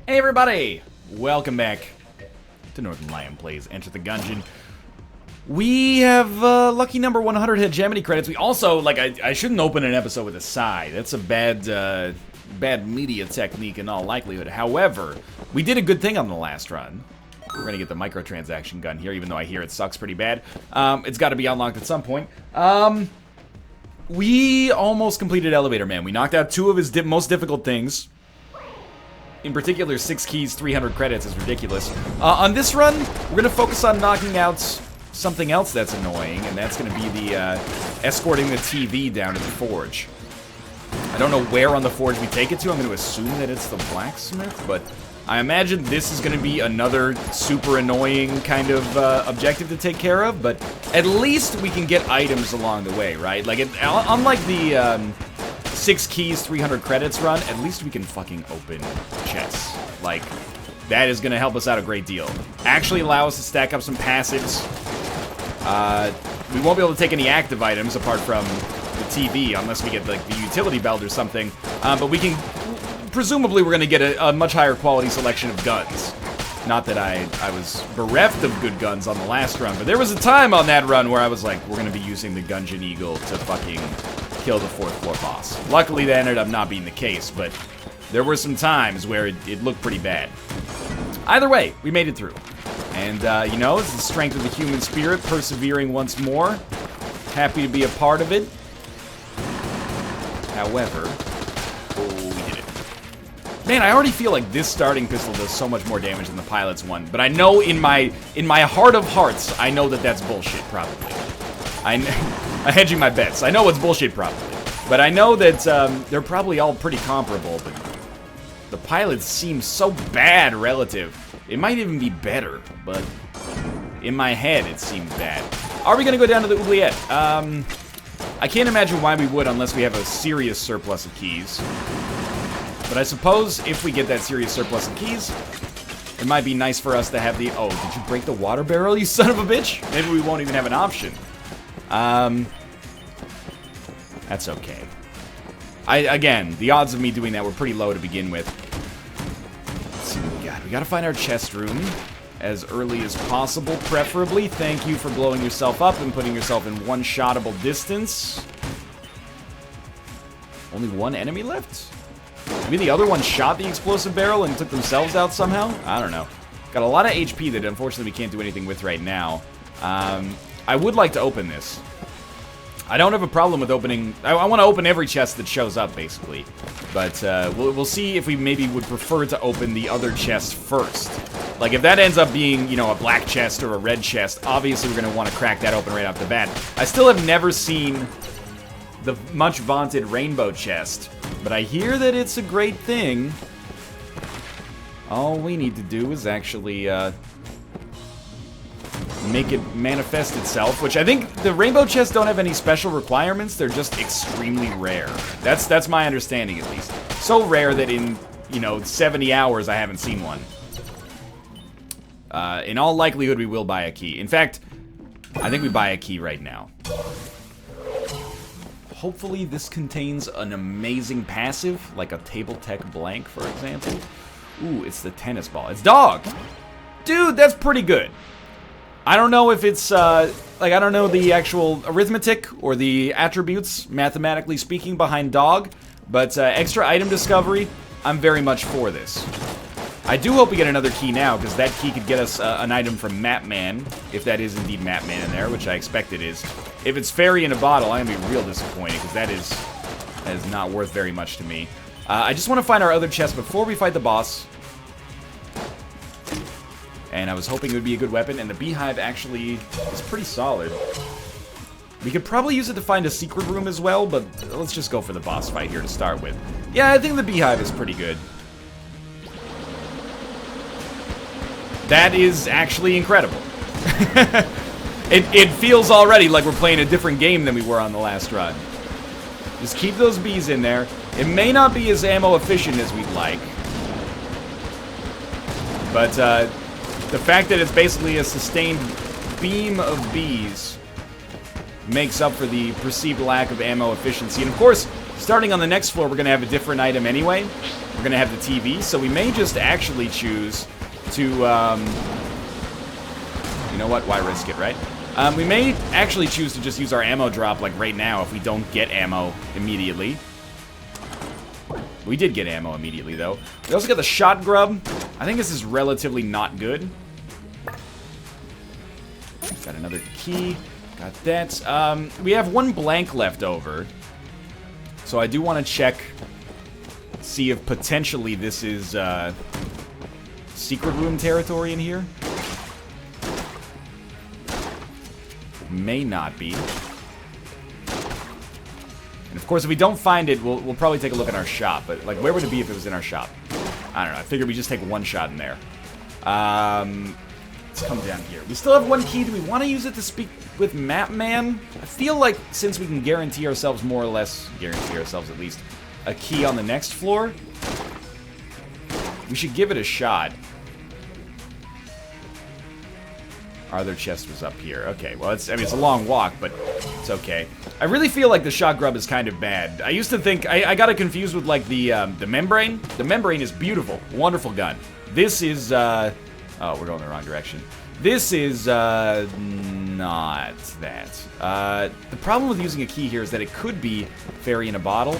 Hey everybody! Welcome back to Northernlion Plays Enter the Gungeon. We have lucky number 100 hegemony credits. We also, like, I shouldn't open an episode with a sigh. That's a bad media technique in all likelihood. However, we did a good thing on the last run. We're gonna get the microtransaction gun here, even though I hear it sucks pretty bad. It's gotta be unlocked at some point. We almost completed Elevator Man. We knocked out two of his most difficult things. In particular, 6 keys, 300 credits is ridiculous. On this run, we're going to focus on knocking out something else that's annoying, and that's going to be the escorting the TV down to the forge. I don't know where on the forge we take it to. I'm going to assume that it's the blacksmith, but I imagine this is going to be another super annoying kind of objective to take care of, but at least we can get items along the way, right? Like, unlike the 6 keys, 300 credits run, at least we can fucking open chests. Like, that is going to help us out a great deal. Actually allow us to stack up some passives. We won't be able to take any active items apart from the TV, unless we get, like, the utility belt or something. But we can, presumably we're going to get a much higher quality selection of guns. Not that I was bereft of good guns on the last run, but there was a time on that run where I was like, we're going to be using the Gungeon Eagle to fucking kill the 4th floor boss. Luckily, that ended up not being the case, but there were some times where it looked pretty bad. Either way, we made it through. And, you know, it's the strength of the human spirit, persevering once more. Happy to be a part of it. However, oh, we did it. Man, I already feel like this starting pistol does so much more damage than the pilot's one, but I know in my heart of hearts, I know that that's bullshit, probably. I'm hedging my bets. I know it's bullshit, probably. But I know that they're probably all pretty comparable, but the pilots seem so bad relative. It might even be better, but in my head, it seems bad. Are we going to go down to the oubliette? I can't imagine why we would unless we have a serious surplus of keys. But I suppose if we get that serious surplus of keys, it might be nice for us to have the... Oh, did you break the water barrel, you son of a bitch? Maybe we won't even have an option. That's okay. Again, the odds of me doing that were pretty low to begin with. Let's see what we got. We gotta find our chest room as early as possible, preferably. Thank you for blowing yourself up and putting yourself in one-shotable distance. Only one enemy left? Maybe the other one shot the explosive barrel and took themselves out somehow? I don't know. Got a lot of HP that unfortunately we can't do anything with right now. I would like to open this. I don't have a problem with opening... I want to open every chest that shows up, basically. But we'll see if we maybe would prefer to open the other chest first. Like, if that ends up being, you know, a black chest or a red chest, obviously we're going to want to crack that open right off the bat. I still have never seen the much-vaunted rainbow chest, but I hear that it's a great thing. All we need to do is actually... make it manifest itself, which I think the rainbow chests don't have any special requirements. They're just extremely rare. That's my understanding, at least. So rare that in, you know, 70 hours I haven't seen one. In all likelihood, we will buy a key. In fact, I think we buy a key right now. Hopefully this contains an amazing passive, like a table tech blank, for example. Ooh, it's the tennis ball. It's dog! Dude, that's pretty good. I don't know if it's, like, I don't know the actual arithmetic or the attributes, mathematically speaking, behind dog, but extra item discovery, I'm very much for this. I do hope we get another key now, because that key could get us an item from Mapman, if that is indeed Mapman in there, which I expect it is. If it's Fairy in a Bottle, I'm going to be real disappointed, because that is not worth very much to me. I just want to find our other chest before we fight the boss. And I was hoping it would be a good weapon, and the beehive actually is pretty solid. We could probably use it to find a secret room as well, but let's just go for the boss fight here to start with. Yeah, I think the beehive is pretty good. That is actually incredible. It feels already like we're playing a different game than we were on the last run. Just keep those bees in there. It may not be as ammo efficient as we'd like. But, the fact that it's basically a sustained beam of bees makes up for the perceived lack of ammo efficiency. And of course, starting on the next floor, we're going to have a different item anyway. we're going to have the TV, so we may just actually choose to, you know what, why risk it, right? We may actually choose to just use our ammo drop, like, right now, if we don't get ammo immediately. We did get ammo immediately, though. We also got the shot grub. I think this is relatively not good. Got another key. Got that. We have one blank left over. So I do want to check, see if potentially this is secret room territory in here. May not be. And of course, if we don't find it, we'll probably take a look at our shop. But, like, where would it be if it was in our shop? I don't know. I figured we just take one shot in there. Let's come down here. We still have one key. Do we want to use it to speak with Map Man? I feel like since we can guarantee ourselves, more or less, guarantee ourselves at least, a key on the next floor, we should give it a shot. Our other chest was up here. Okay, well, I mean, it's a long walk, but it's okay. I really feel like the shot grub is kind of bad. I used to think, I got it confused with, like, the membrane. The membrane is beautiful. Wonderful gun. This is, oh, we're going the wrong direction. This is, not that. The problem with using a key here is that it could be fairy in a bottle.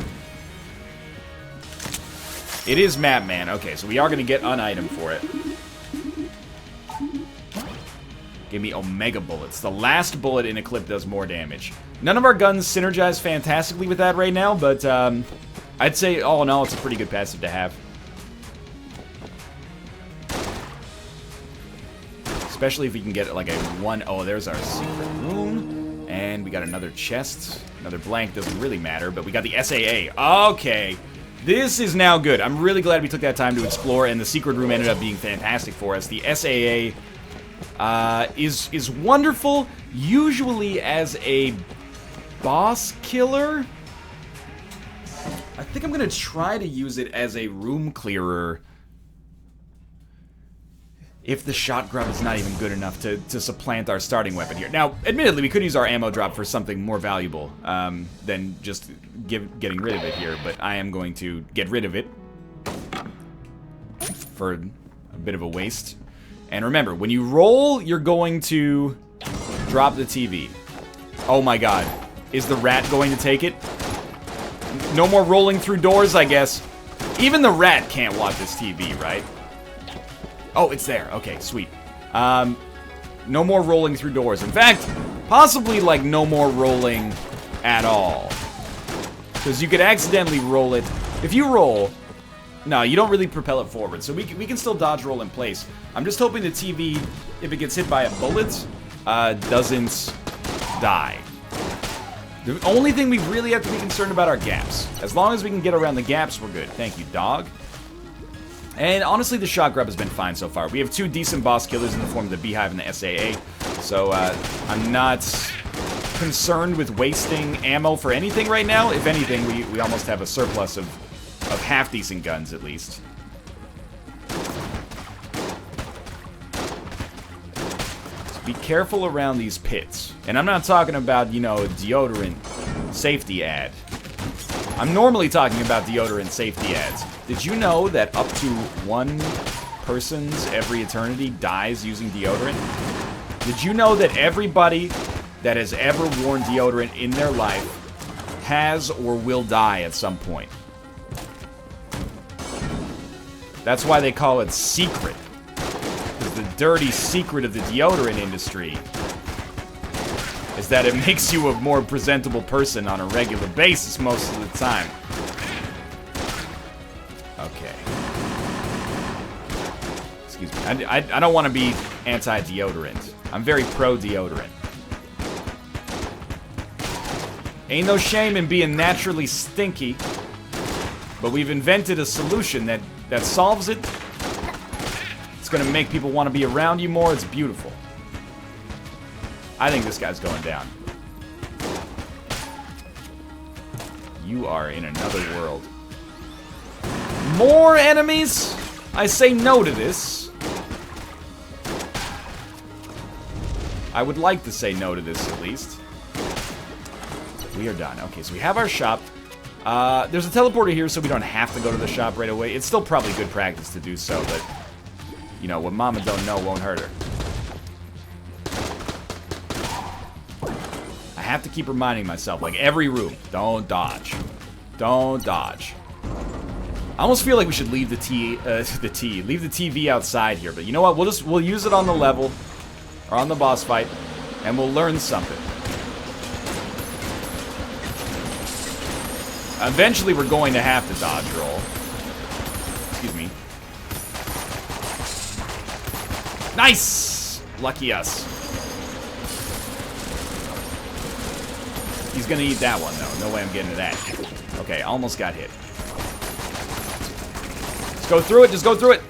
It is Map Man. Okay, so we are going to get an item for it. Give me Omega Bullets. The last bullet in a clip does more damage. None of our guns synergize fantastically with that right now, but I'd say, all in all, it's a pretty good passive to have. Especially if we can get, like, a one... Oh, there's our secret room. And we got another chest. Another blank. Doesn't really matter, but we got the SAA. Okay. This is now good. I'm really glad we took that time to explore, and the secret room ended up being fantastic for us. The SAA... is wonderful, usually as a boss killer. I think I'm gonna try to use it as a room clearer if the shot grub is not even good enough to supplant our starting weapon here. Now, admittedly, we could use our ammo drop for something more valuable than just getting rid of it here, but I am going to get rid of it for a bit of a waste. And remember, when you roll, you're going to drop the TV. Oh my god. Is the rat going to take it? No more rolling through doors, I guess. Even the rat can't watch this TV, right? Oh, it's there. Okay, sweet. No more rolling through doors. In fact, possibly, like, no more rolling at all. Because you could accidentally roll it. If you roll... No, you don't really propel it forward, so we can still dodge roll in place. I'm just hoping the TV, if it gets hit by a bullet, doesn't die. The only thing we really have to be concerned about are gaps. As long as we can get around the gaps, we're good. Thank you, dog. And honestly, the shot grub has been fine so far. We have two decent boss killers in the form of the Beehive and the SAA, so I'm not concerned with wasting ammo for anything right now. If anything, we almost have a surplus of half-decent guns, at least. So be careful around these pits. And I'm not talking about, you know, deodorant safety ad. I'm normally talking about deodorant safety ads. Did you know that up to one person's every eternity dies using deodorant? Did you know that everybody that has ever worn deodorant in their life has or will die at some point? That's why they call it secret. Because the dirty secret of the deodorant industry is that it makes you a more presentable person on a regular basis most of the time. Okay. Excuse me. I don't want to be anti-deodorant. I'm very pro-deodorant. Ain't no shame in being naturally stinky, but we've invented a solution that solves it. It's gonna make people want to be around you more. It's beautiful. I think this guy's going down. You are in another world. More enemies? I say no to this. I would like to say no to this, at least. We are done. Okay, so we have our shop. There's a teleporter here, so we don't have to go to the shop right away. It's still probably good practice to do so, but, you know, what Mama don't know won't hurt her. I have to keep reminding myself, like, every room, don't dodge. Don't dodge. I almost feel like we should leave leave the TV outside here, but you know what? We'll use it on the level, or on the boss fight, and we'll learn something. Eventually, we're going to have to dodge roll. Excuse me. Nice! Lucky us. He's gonna eat that one, though. No way I'm getting to that. Okay, almost got hit. Just go through it. Just go through it.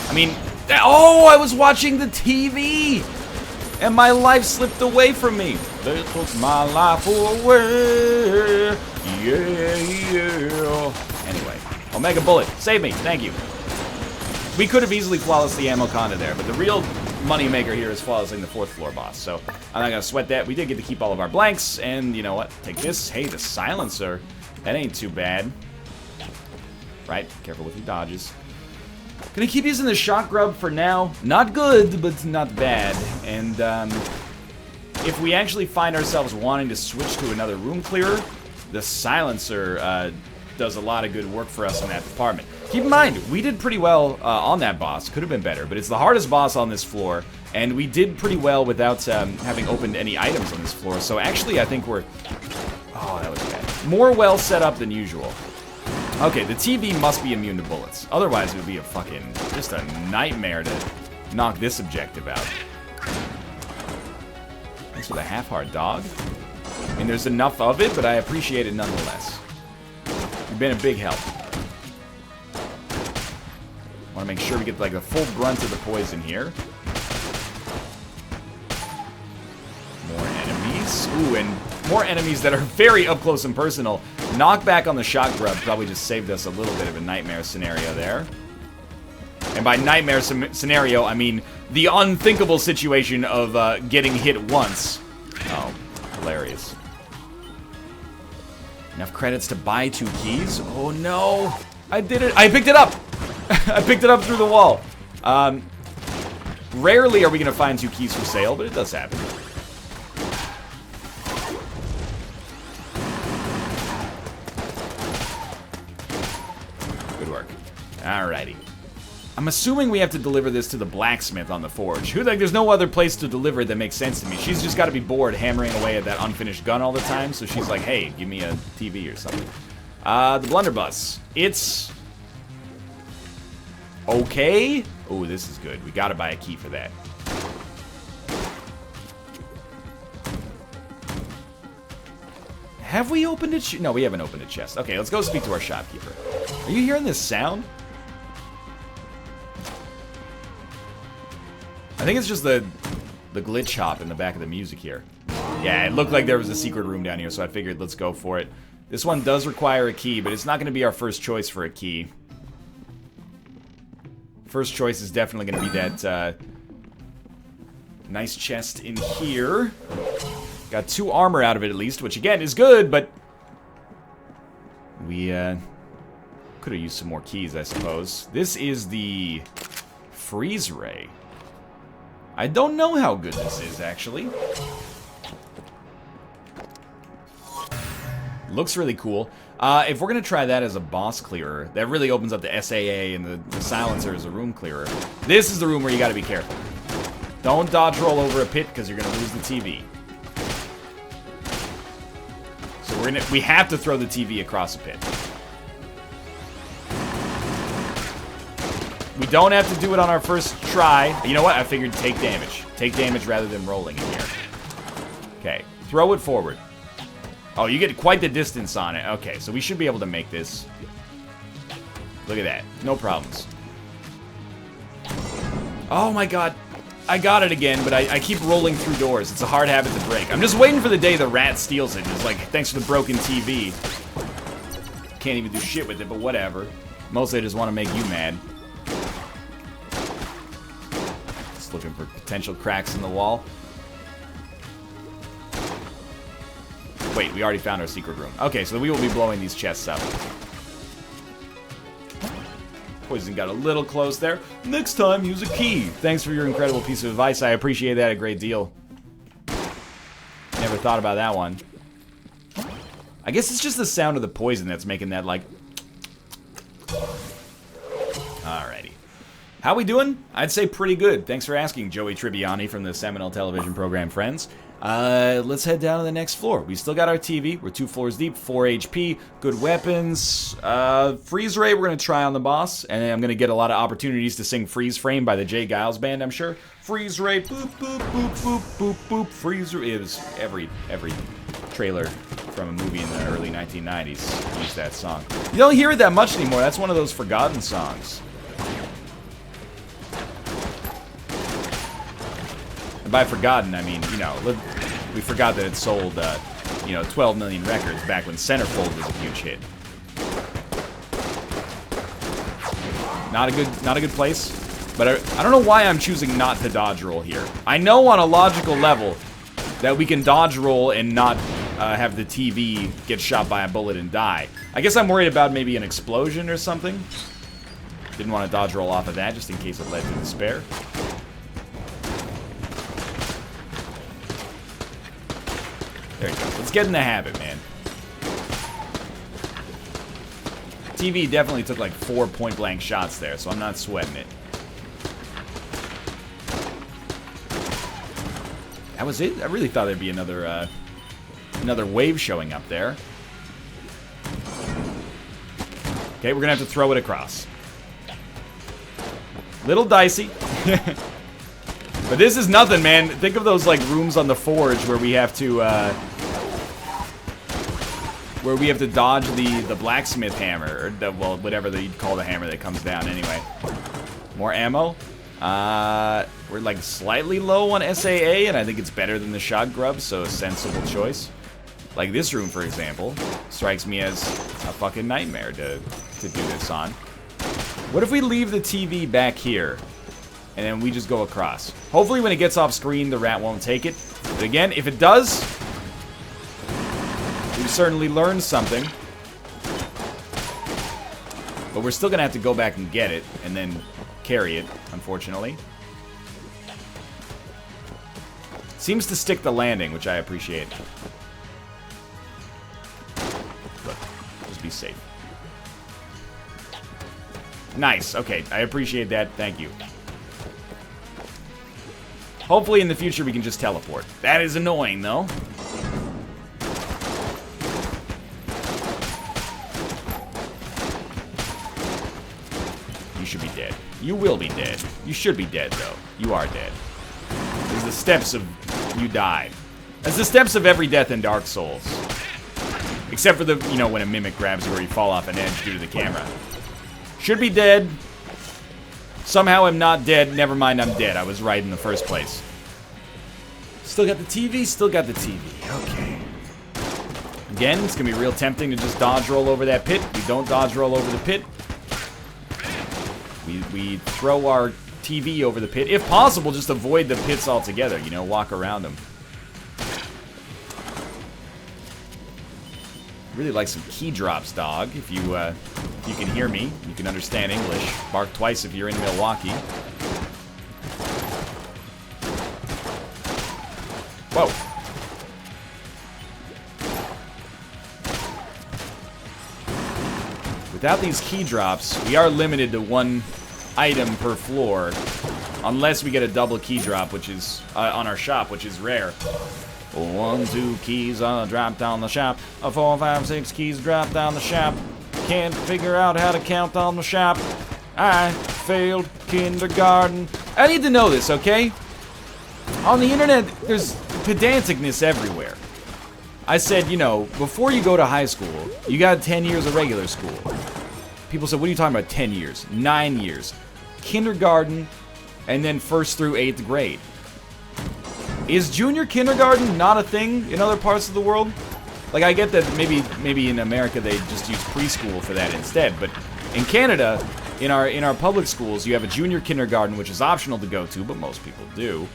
I mean... Oh, I was watching the TV! And my life slipped away from me. They took my life away. Yeah. Anyway. Omega Bullet. Save me. Thank you. We could have easily flawlessed the ammo conda there, but the real moneymaker here is flawlessing the 4th floor boss, so I'm not gonna sweat that. We did get to keep all of our blanks, and you know what? Take this. Hey, the silencer. That ain't too bad. Right? Careful with your dodges. Gonna keep using the shock grub for now. Not good, but not bad. And if we actually find ourselves wanting to switch to another room clearer, the silencer does a lot of good work for us in that department. Keep in mind, we did pretty well on that boss. Could have been better, but it's the hardest boss on this floor, and we did pretty well without having opened any items on this floor. So actually, I think we're... Oh, that was bad. More well set up than usual. Okay, the TV must be immune to bullets. Otherwise, it would be a fucking... just a nightmare to knock this objective out. Thanks for the half-heart dog. I mean, there's enough of it, but I appreciate it nonetheless. You've been a big help. Want to make sure we get like the full brunt of the poison here. More enemies. Ooh, and more enemies that are very up close and personal. Knockback on the shock grub probably just saved us a little bit of a nightmare scenario there. And by nightmare scenario, I mean the unthinkable situation of getting hit once. Oh, hilarious. Enough credits to buy 2 keys? Oh no! I did it! I picked it up! I picked it up through the wall. Rarely are we gonna find 2 keys for sale, but it does happen. Good work. Alrighty. I'm assuming we have to deliver this to the blacksmith on the forge. Like, there's no other place to deliver it that makes sense to me. She's just got to be bored hammering away at that unfinished gun all the time, so she's like, hey, give me a TV or something. The blunderbuss. It's... okay. Oh, this is good. We got to buy a key for that. Have we opened it? No, we haven't opened a chest. Okay, let's go speak to our shopkeeper. Are you hearing this sound? I think it's just the glitch hop in the back of the music here. Yeah, it looked like there was a secret room down here, so I figured let's go for it. This one does require a key, but it's not going to be our first choice for a key. First choice is definitely going to be that nice chest in here. Got 2 armor out of it at least, which again is good, but we could have used some more keys, I suppose. This is the freeze ray. I don't know how good this is, actually. Looks really cool. If we're going to try that as a boss clearer, that really opens up the SAA and the silencer as a room clearer. This is the room where you got to be careful. Don't dodge roll over a pit because you're going to lose the TV. So we have to throw the TV across a pit. We don't have to do it on our first try. You know what? I figured take damage. Take damage rather than rolling in here. Okay. Throw it forward. Oh, you get quite the distance on it. Okay, so we should be able to make this. Look at that. No problems. Oh my god. I got it again, but I keep rolling through doors. It's a hard habit to break. I'm just waiting for the day the rat steals it. It's like, thanks for the broken TV. Can't even do shit with it, but whatever. Mostly I just want to make you mad. Just looking for potential cracks in the wall. Wait, we already found our secret room. Okay, so we will be blowing these chests up. Poison got a little close there. Next time, use a key. Thanks for your incredible piece of advice. I appreciate that a great deal. Never thought about that one. I guess it's just the sound of the poison that's making that, like... Alrighty. How we doing? I'd say pretty good. Thanks for asking, Joey Tribbiani from the Seminole television program Friends. Let's head down to the next floor. We still got our TV. We're 2 floors deep, 4 HP, good weapons. Freeze Ray we're going to try on the boss, and I'm going to get a lot of opportunities to sing Freeze Frame by the Jay Giles Band, I'm sure. Freeze Ray, boop, boop, boop, boop, boop, boop, Freeze Ray. It was every trailer from a movie in the early 1990s used that song. You don't hear it that much anymore. That's one of those forgotten songs. By forgotten, I mean, you know, we forgot that it sold, you know, 12 million records back when Centerfold was a huge hit. Not a good place, but I don't know why I'm choosing not to dodge roll here. I know on a logical level that we can dodge roll and not have the TV get shot by a bullet and die. I guess I'm worried about maybe an explosion or something. Didn't want to dodge roll off of that just in case it led to despair. There you go. Let's get in the habit, man. TV definitely took like 4 point-blank shots there, so I'm not sweating it. That was it? I really thought there'd be another wave showing up there. Okay, we're gonna have to throw it across. Little dicey. But this is nothing, man. Think of those like rooms on the forge where we have to dodge the blacksmith hammer, or the, well, whatever you'd call the hammer that comes down anyway. More ammo. We're like slightly low on SAA, and I think it's better than the shot grub, so a sensible choice. Like this room, for example, strikes me as a fucking nightmare to do this on. What if we leave the TV back here? And then we just go across. Hopefully when it gets off screen, the rat won't take it. But again, if it does, we've certainly learned something. But we're still going to have to go back and get it, and then carry it, unfortunately. Seems to stick the landing, which I appreciate. Look, just be safe. Nice, okay, I appreciate that, thank you. Hopefully in the future we can just teleport. That is annoying, though. You should be dead. You will be dead. You should be dead, though. You are dead. There's the steps of you died. That's the steps of every death in Dark Souls. Except for the, you know, when a mimic grabs you or you fall off an edge due to the camera. Should be dead. Somehow I'm not dead. Never mind, I'm dead. I was right in the first place. Still got the TV? Still got the TV. Okay. Again, it's going to be real tempting to just dodge roll over that pit. We don't dodge roll over the pit. We throw our TV over the pit. If possible, just avoid the pits altogether. You know, walk around them. Really like some key drops, dog. If you can hear me, you can understand English. Bark twice if you're in Milwaukee. Whoa. Without these key drops, we are limited to 1 item per floor, unless we get a double key drop, which is on our shop, which is rare. 1, 2 keys drop down the shop. 4, 5, 6 keys drop down the shop. Can't figure out how to count on the shop. I failed kindergarten. I need to know this, okay? On the internet, there's pedanticness everywhere. I said, you know, before you go to high school, you got 10 years of regular school. People said, what are you talking about, 10 years? 9 years. Kindergarten, and then 1st through 8th grade. Is junior kindergarten not a thing in other parts of the world? Like, I get that maybe in America they just use preschool for that instead, but in Canada, in our public schools, you have a junior kindergarten, which is optional to go to, but most people do.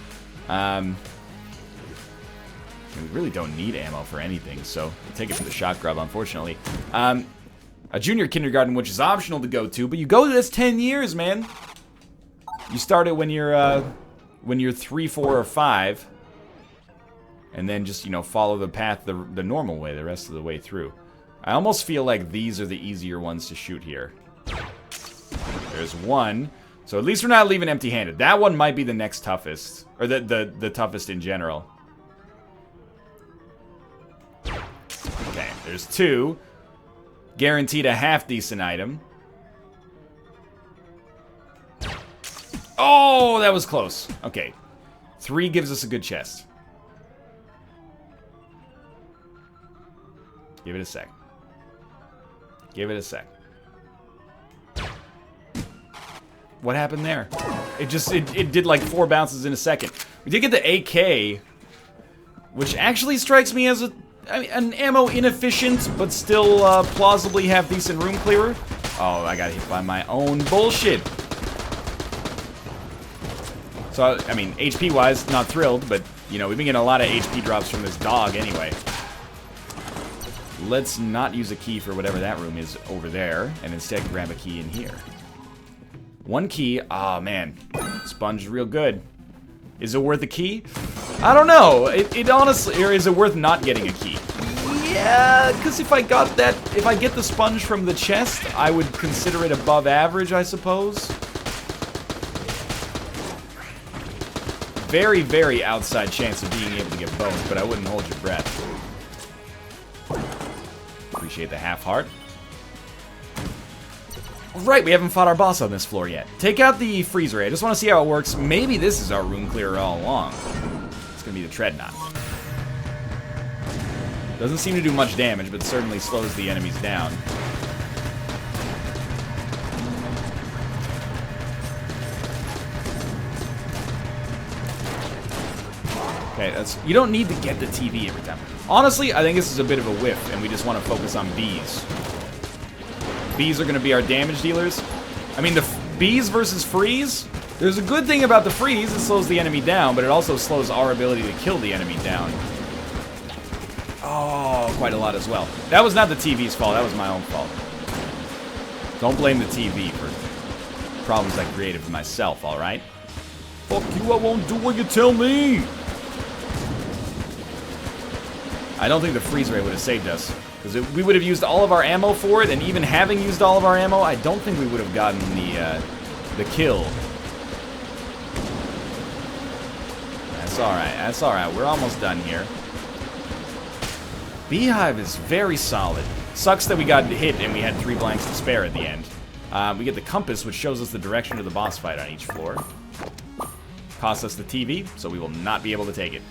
We really don't need ammo for anything, so we'll take it for the shot grub, unfortunately. A junior kindergarten, which is optional to go to, but you go to this 10 years, man. You start it when you're 3, 4, or 5, and then just, you know, follow the path the normal way the rest of the way through. I almost feel like these are the easier ones to shoot here. There's one. So at least we're not leaving empty-handed. That one might be the next toughest. Or the toughest in general. Okay, there's 2. Guaranteed a half-decent item. Oh, that was close. Okay. 3 gives us a good chest. Give it a sec. Give it a sec. What happened there? It did like 4 bounces in a second. We did get the AK, which actually strikes me as an ammo inefficient, but still plausibly have decent room clearer. Oh, I got hit by my own bullshit. So, I mean, HP-wise, not thrilled, but, you know, we've been getting a lot of HP drops from this dog anyway. Let's not use a key for whatever that room is over there, and instead grab a key in here. 1 key. Oh, man. Sponge is real good. Is it worth a key? I don't know. It honestly, or is it worth not getting a key? Yeah, because if I get the sponge from the chest, I would consider it above average, I suppose. Very, very outside chance of being able to get both, but I wouldn't hold your breath. Appreciate the half heart. Right, we haven't fought our boss on this floor yet. Take out the freeze ray. I just want to see how it works. Maybe this is our room clearer all along. It's going to be the Treadnought. Doesn't seem to do much damage, but certainly slows the enemies down. Okay, you don't need to get the TV every time. Honestly, I think this is a bit of a whiff, and we just want to focus on bees. Bees are going to be our damage dealers. I mean, the bees versus freeze, there's a good thing about the freeze. It slows the enemy down, but it also slows our ability to kill the enemy down. Oh, quite a lot as well. That was not the TV's fault. That was my own fault. Don't blame the TV for problems I created for myself, all right? Fuck you, I won't do what you tell me. I don't think the freeze ray would have saved us. Because we would have used all of our ammo for it, and even having used all of our ammo, I don't think we would have gotten the kill. That's alright, that's alright. We're almost done here. Beehive is very solid. Sucks that we got hit and we had 3 blanks to spare at the end. We get the compass, which shows us the direction of the boss fight on each floor. Costs us the TV, so we will not be able to take it.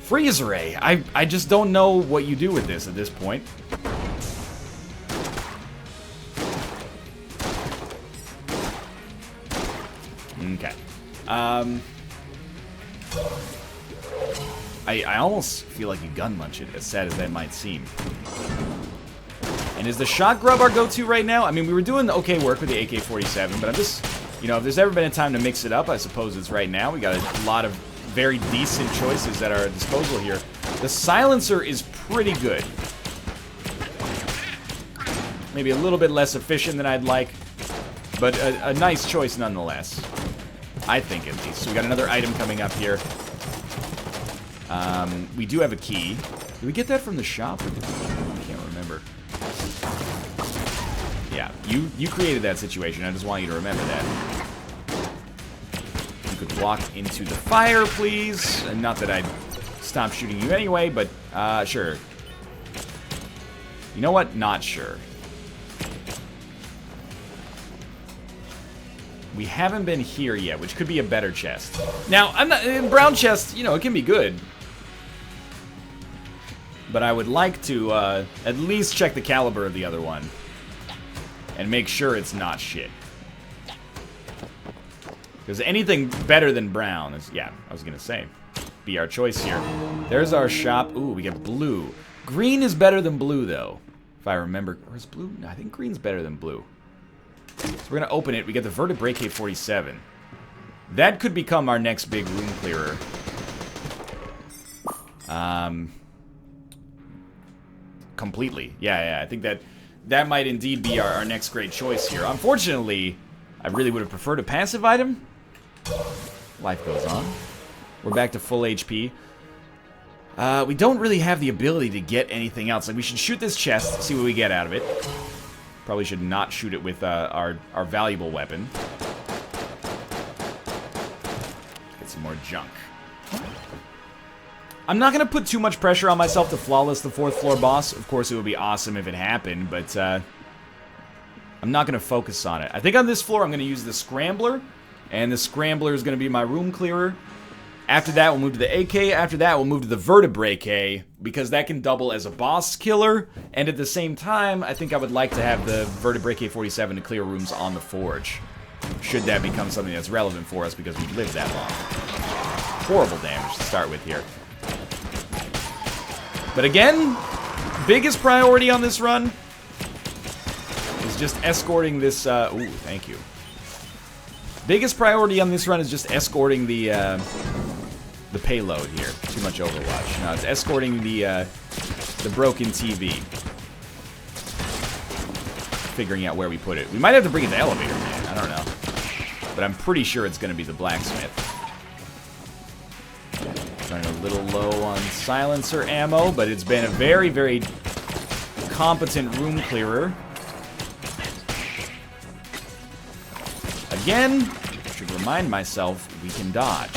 Freeze ray. I just don't know what you do with this at this point. Okay. I almost feel like you gun munch it, as sad as that might seem. And is the shot grub our go-to right now? I mean, we were doing okay work with the AK-47, but I'm just, you know, if there's ever been a time to mix it up, I suppose it's right now. We got a lot of very decent choices at our disposal here. The silencer is pretty good. Maybe a little bit less efficient than I'd like, but a nice choice nonetheless. I think, at least. So we got another item coming up here. We do have a key. Did we get that from the shop? Or did we? I can't remember. Yeah, you created that situation. I just want you to remember that. Could walk into the fire, please. And not that I'd stop shooting you anyway, but sure. You know what? Not sure. We haven't been here yet, which could be a better chest. Now, I'm not brown chest. You know, it can be good, but I would like to at least check the caliber of the other one and make sure it's not shit. Because anything better than brown is, yeah, I was going to say, be our choice here. There's our shop. Ooh, we get blue. Green is better than blue, though, if I remember. Or is blue? No, I think green's better than blue. So we're going to open it. We get the vertebrae K-47. That could become our next big room clearer. Completely. Yeah, I think that might indeed be our next great choice here. Unfortunately, I really would have preferred a passive item. Life goes on. We're back to full HP. We don't really have the ability to get anything else. Like, we should shoot this chest, see what we get out of it. Probably should not shoot it with our valuable weapon. Get some more junk. I'm not going to put too much pressure on myself to flawless the 4th floor boss. Of course, it would be awesome if it happened, but I'm not going to focus on it. I think on this floor, I'm going to use the Scrambler, and the Scrambler is going to be my room clearer. After that, we'll move to the AK. After that, we'll move to the Vertebrae K, because that can double as a boss killer, and at the same time, I think I would like to have the Vertebrae K-47 to clear rooms on the Forge, should that become something that's relevant for us because we've lived that long. Horrible damage to start with here. But again, biggest priority on this run is just escorting this, ooh, thank you. Biggest priority on this run is just escorting the payload here. Too much Overwatch. No, it's escorting the broken TV. Figuring out where we put it. We might have to bring it to the elevator, man. I don't know. But I'm pretty sure it's going to be the blacksmith. Running a little low on silencer ammo, but it's been a very, very competent room clearer. Again, should remind myself we can dodge.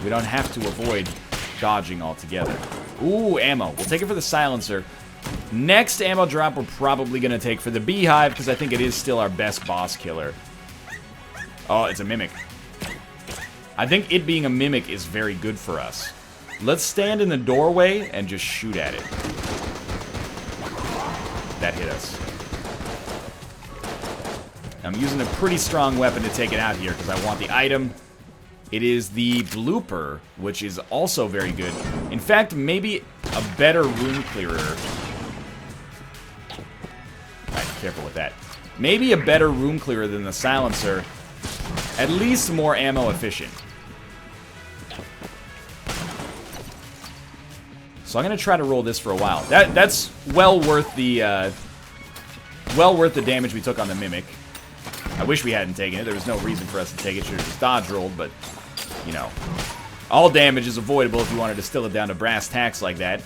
We don't have to avoid dodging altogether. Ooh, ammo. We'll take it for the silencer. Next ammo drop we're probably going to take for the beehive, because I think it is still our best boss killer. Oh, it's a mimic. I think it being a mimic is very good for us. Let's stand in the doorway and just shoot at it. That hit us. I'm using a pretty strong weapon to take it out here because I want the item. It is the blooper, which is also very good. In fact, maybe a better room clearer. Alright, careful with that. Maybe a better room clearer than the silencer. At least more ammo efficient. So I'm gonna try to roll this for a while. That's well worth the damage we took on the mimic. I wish we hadn't taken it. There was no reason for us to take it. Should have just dodge rolled, but you know, all damage is avoidable if you wanted to distill it down to brass tacks like that.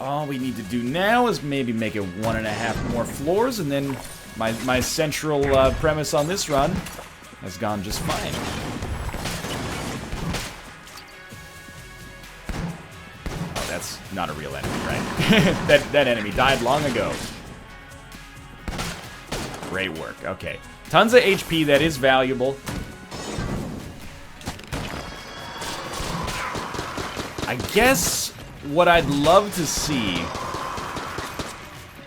All we need to do now is maybe make it 1.5 more floors, and then my central premise on this run has gone just fine. Oh, that's not a real enemy, right? that enemy died long ago. Great work. Okay. Tons of HP. That is valuable. I guess what I'd love to see,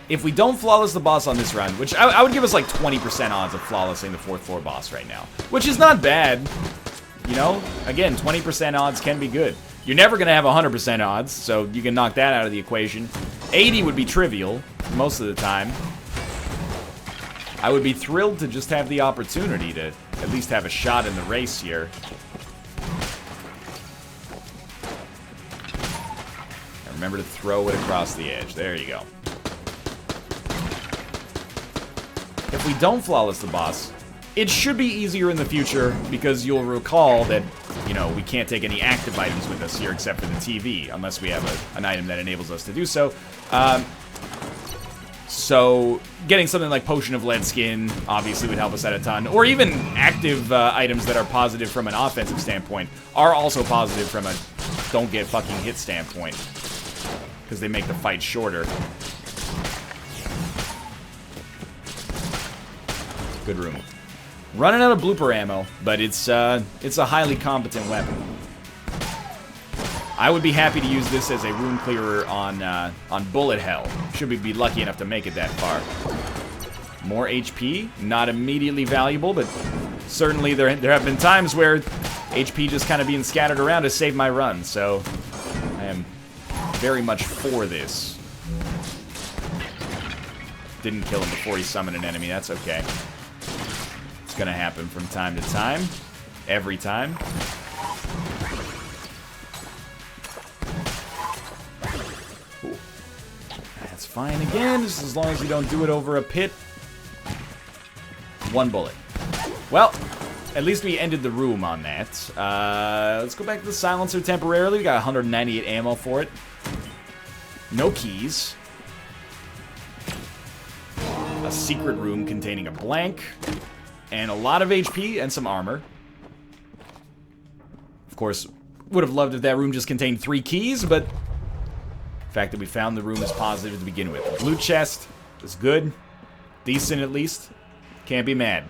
if we don't flawless the boss on this run, which I would give us like 20% odds of flawlessing the 4th floor boss right now, which is not bad. You know, again, 20% odds can be good. You're never going to have 100% odds, so you can knock that out of the equation. 80 would be trivial most of the time. I would be thrilled to just have the opportunity to at least have a shot in the race here. And remember to throw it across the edge. There you go. If we don't flawless the boss, it should be easier in the future, because you'll recall that, you know, we can't take any active items with us here except for the TV, unless we have an item that enables us to do so. So getting something like Potion of Lead Skin obviously would help us out a ton. Or even active items that are positive from an offensive standpoint are also positive from a don't get fucking hit standpoint, because they make the fight shorter. Good room. Running out of blooper ammo, but it's a highly competent weapon. I would be happy to use this as a room clearer on Bullet Hell. Should we be lucky enough to make it that far. More HP, not immediately valuable, but certainly there have been times where HP just kind of being scattered around has saved my run, so I am very much for this. Didn't kill him before he summoned an enemy, that's okay. It's gonna happen from time to time. every time. Ooh. That's fine again, just as long as you don't do it over a pit. 1 bullet. Well, at least we ended the room on that. Let's go back to the silencer temporarily. We got 198 ammo for it. No keys. A secret room containing a blank. And a lot of HP and some armor. Of course, would have loved if that room just contained 3 keys, but the fact that we found the room is positive to begin with. The blue chest is good. Decent, at least. Can't be mad.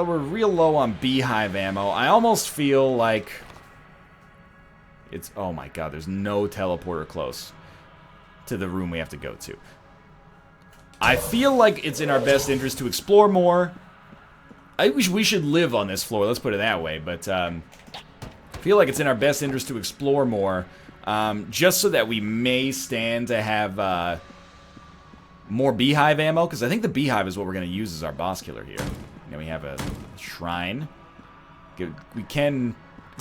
We're real low on beehive ammo. I almost feel like it's... Oh my god, there's no teleporter close to the room we have to go to. I feel like it's in our best interest to explore more. I wish we should live on this floor, let's put it that way, but I feel like it's in our best interest to explore more, just so that we may stand to have more beehive ammo, because I think the beehive is what we're going to use as our boss killer here. And we have a shrine. We can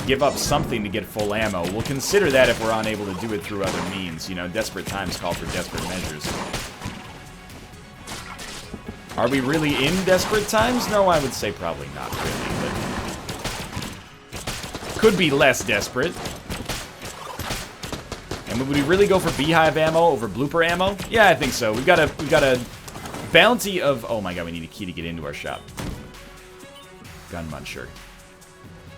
give up something to get full ammo. We'll consider that if we're unable to do it through other means. You know, desperate times call for desperate measures. Are we really in desperate times? No, I would say probably not really, but could be less desperate. And would we really go for beehive ammo over blooper ammo? Yeah, I think so. We've got a bounty of... Oh my god, we need a key to get into our shop. Gun muncher.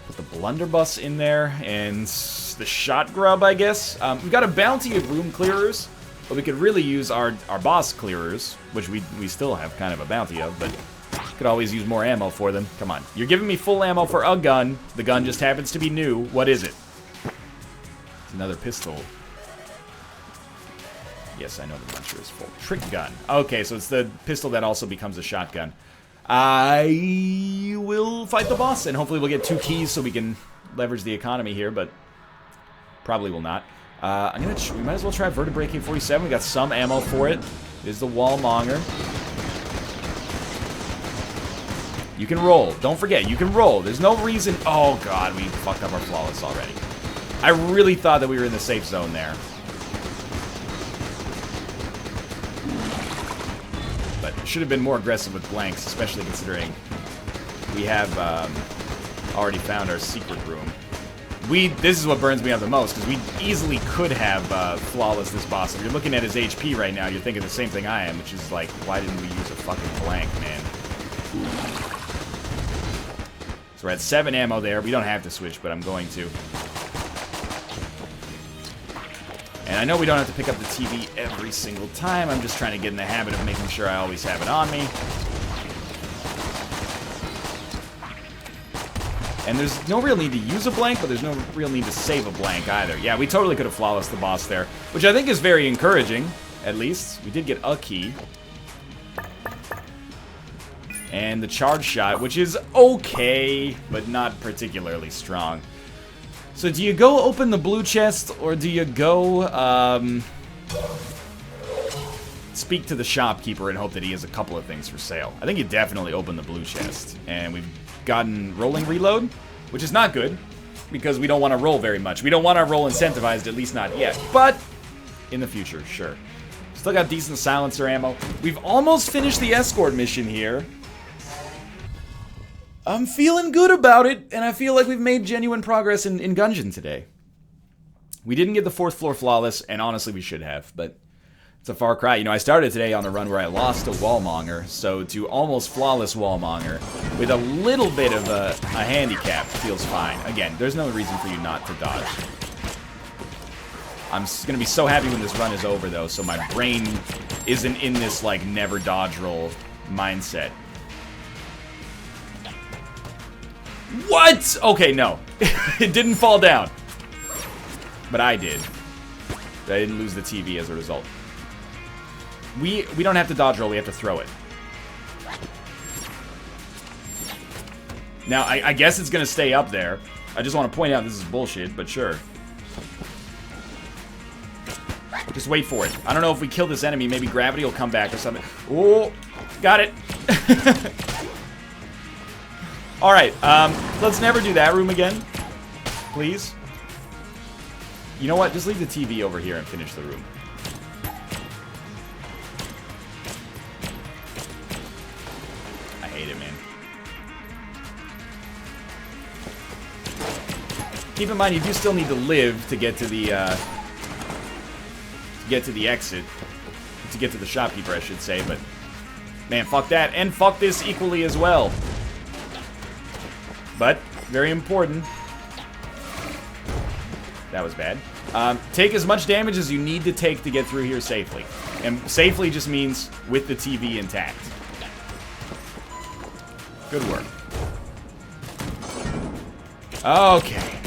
Put the blunderbuss in there and the shot grub, I guess. We've got a bounty of room clearers. But we could really use our boss clearers, which we still have kind of a bounty of, but could always use more ammo for them. Come on. You're giving me full ammo for a gun. The gun just happens to be new. What is it? It's another pistol. Yes, I know the muncher is full. Trick gun. Okay, so it's the pistol that also becomes a shotgun. I will fight the boss, and hopefully we'll get 2 keys so we can leverage the economy here, but probably will not. We might as well try Vertebrae K-47. We got some ammo for it. There's the Wallmonger. You can roll. Don't forget, you can roll. There's no reason... Oh, God, we fucked up our flawless already. I really thought that we were in the safe zone there. But should have been more aggressive with blanks, especially considering we have already found our secret room. This is what burns me up the most, because we easily could have flawless this boss. If you're looking at his HP right now, you're thinking the same thing I am, which is like, why didn't we use a fucking blank, man? So we're at 7 ammo there. We don't have to switch, but I'm going to. And I know we don't have to pick up the TV every single time. I'm just trying to get in the habit of making sure I always have it on me. And there's no real need to use a blank, but there's no real need to save a blank either. Yeah, we totally could have flawless the boss there, which I think is very encouraging, at least. We did get a key. And the charge shot, which is okay, but not particularly strong. So do you go open the blue chest, or do you go, speak to the shopkeeper and hope that he has a couple of things for sale? I think you definitely open the blue chest. And we've gotten rolling reload, which is not good, because we don't want to roll very much. We don't want our roll incentivized, at least not yet. But in the future, sure. Still got decent silencer ammo. We've almost finished the escort mission here. I'm feeling good about it, and I feel like we've made genuine progress in Gungeon today. We didn't get the 4th floor flawless, and honestly we should have, but it's a far cry. You know, I started today on a run where I lost a Wallmonger, so to almost flawless Wallmonger with a little bit of a handicap feels fine. Again, there's no reason for you not to dodge. I'm going to be so happy when this run is over, though, so my brain isn't in this, like, never dodge roll mindset. What? Okay, no. It didn't fall down. But I did. I didn't lose the TV as a result. We don't have to dodge roll, we have to throw it. Now, I guess it's going to stay up there. I just want to point out this is bullshit, but sure. Just wait for it. I don't know if we kill this enemy, maybe gravity will come back or something. Oh, got it. Alright, let's never do that room again. Please. You know what? Just leave the TV over here and finish the room. I hate it, man. Keep in mind, you do still need to live to get to the, exit. To get to the shopkeeper, I should say, but... Man, fuck that, and fuck this equally as well. But, very important. That was bad. Take as much damage as you need to take to get through here safely. And safely just means with the TV intact. Good work. Okay.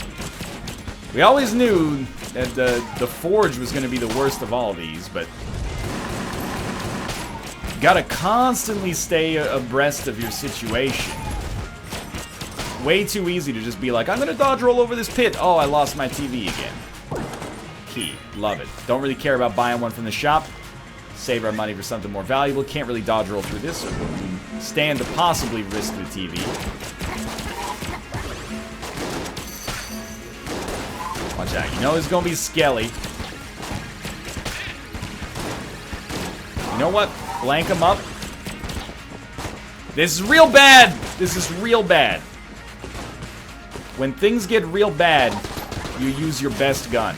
We always knew that the Forge was going to be the worst of all these, but... You gotta constantly stay abreast of your situation. Way too easy to just be like, I'm gonna dodge roll over this pit. Oh, I lost my TV again. Key. Love it. Don't really care about buying one from the shop. Save our money for something more valuable. Can't really dodge roll through this. So we stand to possibly risk the TV. Watch out. You know it's gonna be skelly. You know what? Blank him up. This is real bad. This is real bad. When things get real bad, you use your best gun.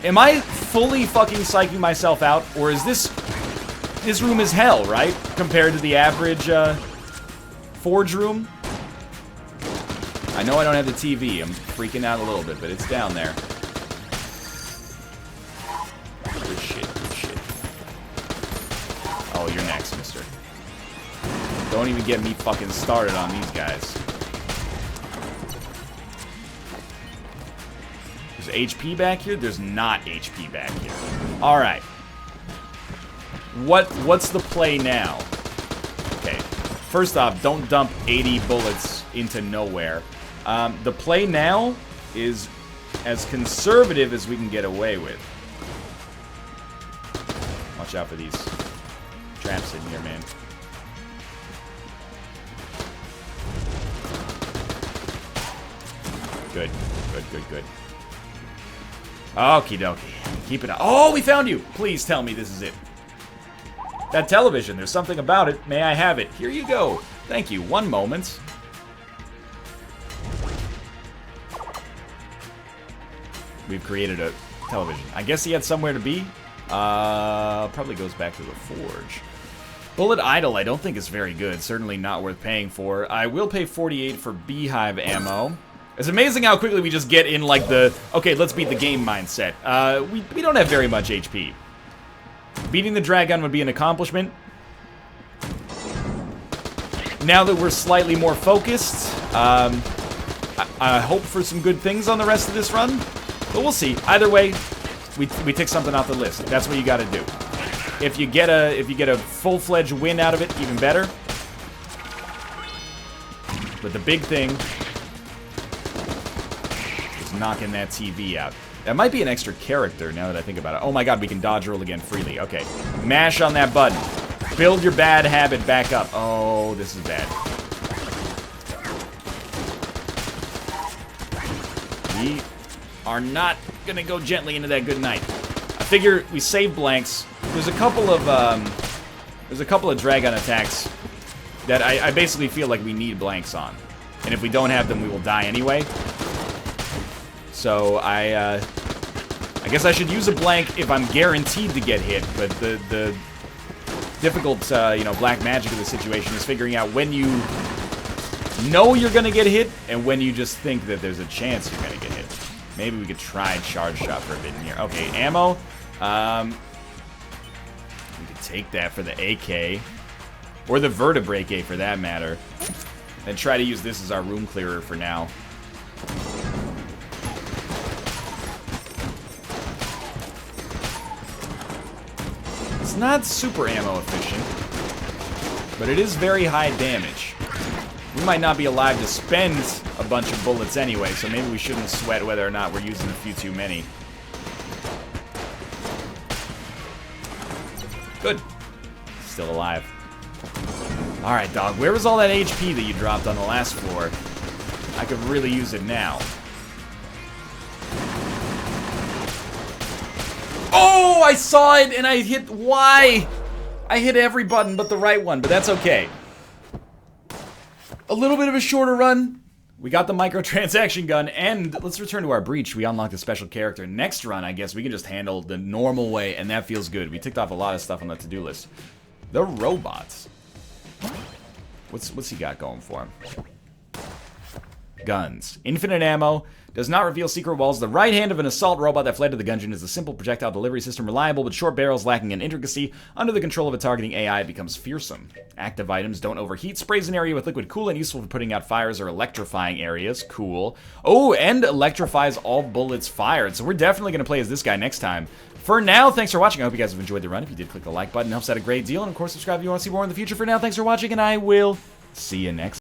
Am I fully fucking psyching myself out? Or is this room is hell, right? Compared to the average Forge room? I know I don't have the TV. I'm freaking out a little bit, but it's down there. Good shit, good shit. Oh, you're next, mister. Don't even get me fucking started on these guys. There's HP back here? There's not HP back here. Alright. What's the play now? Okay. First off, don't dump 80 bullets into nowhere. The play now is as conservative as we can get away with. Watch out for these traps in here, man. Good, good, good, good. Okie dokie. Keep it up. Oh, we found you! Please tell me this is it. That television, there's something about it. May I have it? Here you go. Thank you. One moment. We've created a television. I guess he had somewhere to be. Probably goes back to the Forge. Bullet Idol I don't think is very good. Certainly not worth paying for. I will pay 48 for Beehive ammo. It's amazing how quickly we just get in, like, the, okay, let's beat the game mindset. We don't have very much HP. Beating the Dragon would be an accomplishment. Now that we're slightly more focused, I hope for some good things on the rest of this run. But we'll see. Either way, we tick something off the list. That's what you gotta do. If you get a full-fledged win out of it, even better. But the big thing is knocking that TV out. That might be an extra character now that I think about it. Oh my god, we can dodge roll again freely. Okay. Mash on that button. Build your bad habit back up. Oh, this is bad. We are not gonna go gently into that good night. I figure we save blanks. There's a couple of Dragon attacks that I basically feel like we need blanks on. And if we don't have them, we will die anyway. So I guess I should use a blank if I'm guaranteed to get hit, but the difficult, black magic of the situation is figuring out when you know you're gonna get hit and when you just think that there's a chance you're gonna get hit. Maybe we could try charge shot for a bit in here. Okay, ammo. We could take that for the AK. Or the Vertebrae AK for that matter. And try to use this as our room clearer for now. It's not super ammo efficient, but it is very high damage. We might not be alive to spend a bunch of bullets anyway, so maybe we shouldn't sweat whether or not we're using a few too many. Good. Still alive. Alright, dog. Where was all that HP that you dropped on the last floor? I could really use it now. Oh, I saw it and I hit Y. I hit every button but the right one, but that's okay. A little bit of a shorter run. We got the microtransaction gun, and let's return to our breach. We unlocked a special character. Next run, I guess we can just handle the normal way, and that feels good. We ticked off a lot of stuff on the to-do list. The robots. What's he got going for him? Guns. Infinite ammo. Does not reveal secret walls. The right hand of an assault robot that fled to the Gungeon is a simple projectile delivery system, reliable with short barrels lacking in intricacy. Under the control of a targeting AI, it becomes fearsome. Active items don't overheat. Sprays an area with liquid coolant, useful for putting out fires or electrifying areas. Cool. Oh, and electrifies all bullets fired. So we're definitely going to play as this guy next time. For now, thanks for watching. I hope you guys have enjoyed the run. If you did, click the like button. It helps out a great deal. And of course, subscribe if you want to see more in the future. For now, thanks for watching, and I will see you next time.